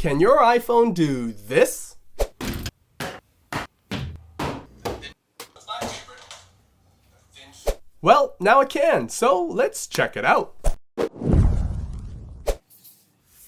Can your iPhone do this? Well, now it can, so let's check it out.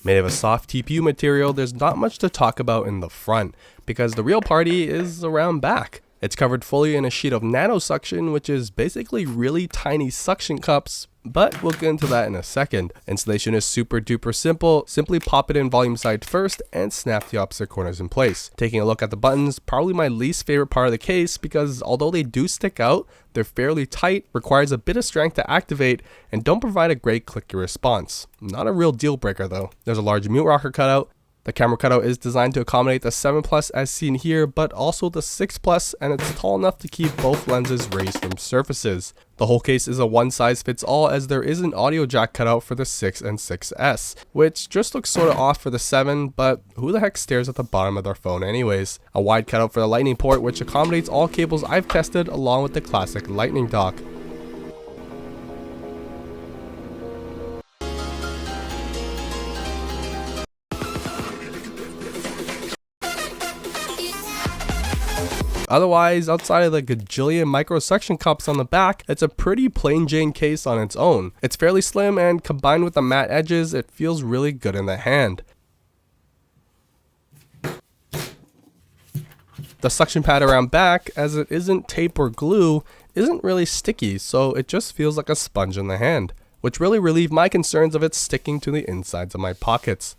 Made of a soft TPU material, there's not much to talk about in the front, because the real party is around back. It's covered fully in a sheet of nanosuction, which is basically really tiny suction cups, but we'll get into that in a second. Installation is super duper simple. Simply pop it in volume side first and snap the opposite corners in place. Taking a look at the buttons, probably my least favorite part of the case, because although they do stick out, they're fairly tight, requires a bit of strength to activate, and don't provide a great clicky response. Not a real deal breaker though. There's a large mute rocker cutout. The camera cutout is designed to accommodate the 7 Plus as seen here, but also the 6 Plus, and it's tall enough to keep both lenses raised from surfaces. The whole case is a one size fits all, as there is an audio jack cutout for the 6 and 6S, which just looks sorta off for the 7, but who the heck stares at the bottom of their phone anyways? A wide cutout for the lightning port, which accommodates all cables I've tested, along with the classic lightning dock. Otherwise, outside of the gajillion micro suction cups on the back, it's a pretty plain Jane case on its own. It's fairly slim, and combined with the matte edges, it feels really good in the hand. The suction pad around back, as it isn't tape or glue, isn't really sticky, so it just feels like a sponge in the hand, which really relieved my concerns of it sticking to the insides of my pockets.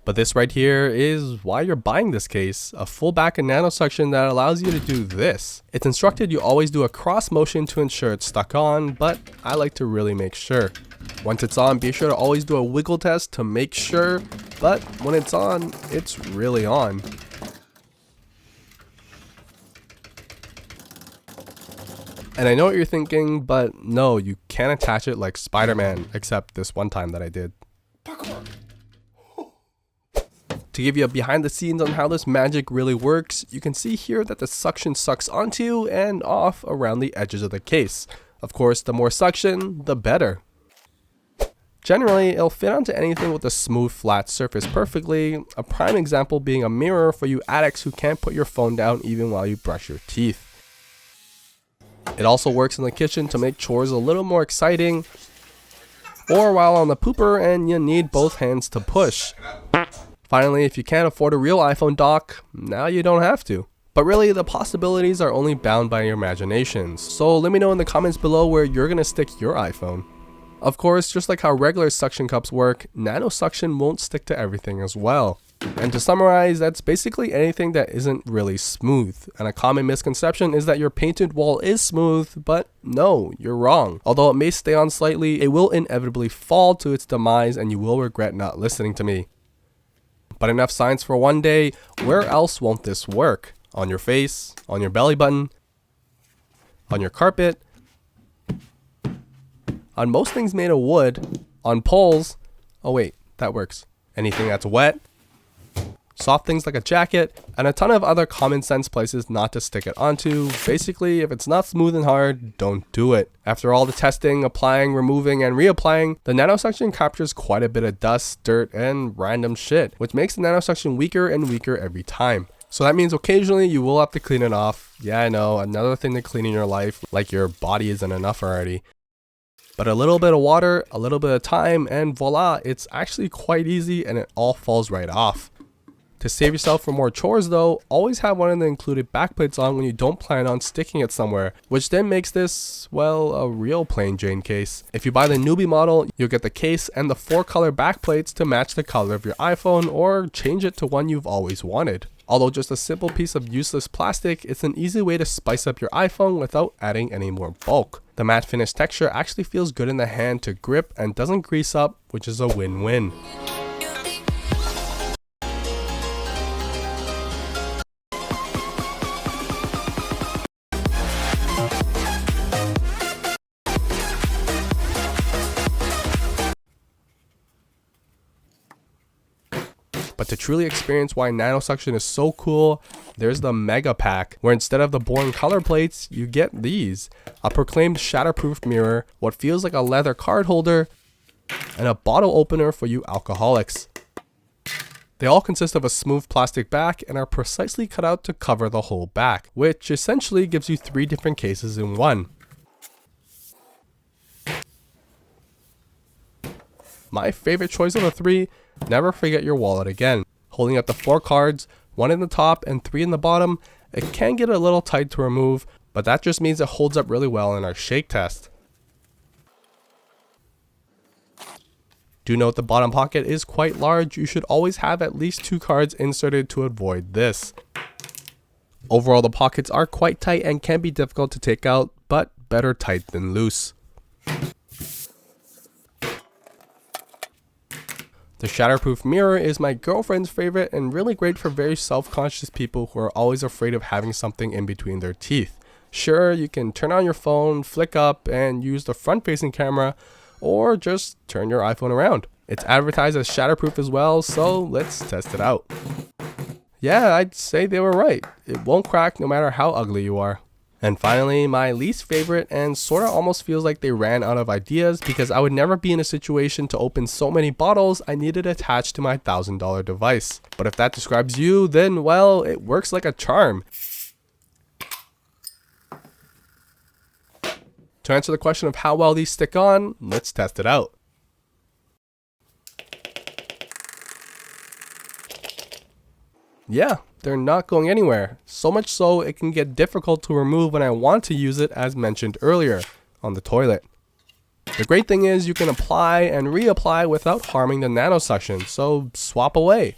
But this right here is why you're buying this case, a full back and nanosuction that allows you to do this. It's instructed you always do a cross motion to ensure it's stuck on, but I like to really make sure. Once it's on, be sure to always do a wiggle test to make sure, but when it's on, it's really on. And I know what you're thinking, but no, you can't attach it like Spider-Man, except this one time that I did. To give you a behind the scenes on how this magic really works, you can see here that the suction sucks onto and off around the edges of the case. Of course, the more suction, the better. Generally, it'll fit onto anything with a smooth flat surface perfectly, a prime example being a mirror for you addicts who can't put your phone down even while you brush your teeth. It also works in the kitchen to make chores a little more exciting, or while on the pooper and you need both hands to push. Finally, if you can't afford a real iPhone dock, now you don't have to. But really, the possibilities are only bound by your imaginations, so let me know in the comments below where you're gonna stick your iPhone. Of course, just like how regular suction cups work, nanosuction won't stick to everything as well. And to summarize, that's basically anything that isn't really smooth. And a common misconception is that your painted wall is smooth, but no, you're wrong. Although it may stay on slightly, it will inevitably fall to its demise and you will regret not listening to me. But enough science for one day. Where else won't this work? On your face, on your belly button, on your carpet, on most things made of wood, on poles. Oh wait, that works. Anything that's wet, soft things like a jacket, and a ton of other common sense places not to stick it onto. Basically, if it's not smooth and hard, don't do it. After all the testing, applying, removing, and reapplying, the nanosuction captures quite a bit of dust, dirt, and random shit, which makes the nanosuction weaker and weaker every time. So that means occasionally you will have to clean it off. Yeah, I know, another thing to clean in your life, like your body isn't enough already. But a little bit of water, a little bit of time, and voila, it's actually quite easy and it all falls right off. To save yourself from more chores though, always have one of the included backplates on when you don't plan on sticking it somewhere, which then makes this, well, a real plain Jane case. If you buy the newbie model, you'll get the case and the 4 color backplates to match the color of your iPhone, or change it to one you've always wanted. Although just a simple piece of useless plastic, it's an easy way to spice up your iPhone without adding any more bulk. The matte finish texture actually feels good in the hand to grip and doesn't grease up, which is a win-win. But to truly experience why nanosuction is so cool, there's the Mega Pack, where instead of the boring color plates, you get these. A proclaimed Shatterproof Mirror, what feels like a leather card holder, and a bottle opener for you alcoholics. They all consist of a smooth plastic back and are precisely cut out to cover the whole back, which essentially gives you 3 different cases in one. My favorite choice of the 3, never forget your wallet again. Holding up the 4 cards, 1 in the top and 3 in the bottom, it can get a little tight to remove, but that just means it holds up really well in our shake test. Do note the bottom pocket is quite large. You should always have at least 2 cards inserted to avoid this. Overall, the pockets are quite tight and can be difficult to take out, but better tight than loose. The Shatterproof Mirror is my girlfriend's favorite and really great for very self-conscious people who are always afraid of having something in between their teeth. Sure, you can turn on your phone, flick up, and use the front-facing camera, or just turn your iPhone around. It's advertised as shatterproof as well, so let's test it out. Yeah, I'd say they were right. It won't crack no matter how ugly you are. And finally, my least favorite, and sorta almost feels like they ran out of ideas because I would never be in a situation to open so many bottles I needed attached to my $1,000 device. But if that describes you, then well, it works like a charm. To answer the question of how well these stick on, let's test it out. Yeah, they're not going anywhere. So much so it can get difficult to remove when I want to use it, as mentioned earlier, on the toilet. The great thing is you can apply and reapply without harming the nanosuction, so swap away.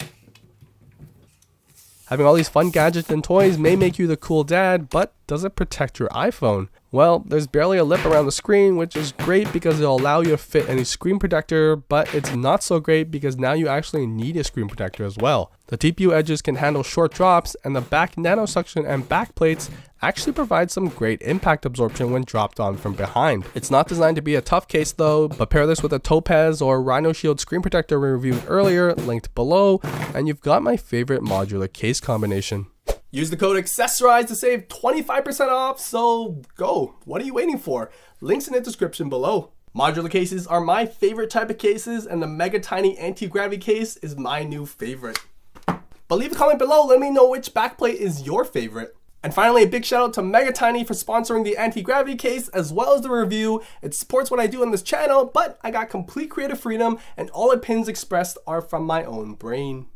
Having all these fun gadgets and toys may make you the cool dad, but does it protect your iPhone? Well, there's barely a lip around the screen, which is great because it'll allow you to fit any screen protector, but it's not so great because now you actually need a screen protector as well. The TPU edges can handle short drops, and the back nanosuction and back plates actually provide some great impact absorption when dropped on from behind. It's not designed to be a tough case though, but pair this with a Topaz or Rhino Shield screen protector we reviewed earlier, linked below, and you've got my favorite modular case combination. Use the code EXCESSORIZE to save 25% off, so go. What are you waiting for? Links in the description below. Modular cases are my favorite type of cases, and the Mega Tiny Anti-Graviy Case is my new favorite. But leave a comment below, let me know which backplate is your favorite. And finally, a big shout out to Mega Tiny for sponsoring the Anti-Graviy Case as well as the review. It supports what I do on this channel, but I got complete creative freedom and all opinions expressed are from my own brain.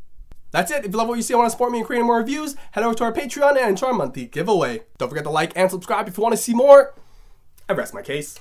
That's it. If you love what you see and want to support me in creating more reviews, head over to our Patreon and enter our monthly giveaway. Don't forget to like and subscribe if you want to see more. I rest my case.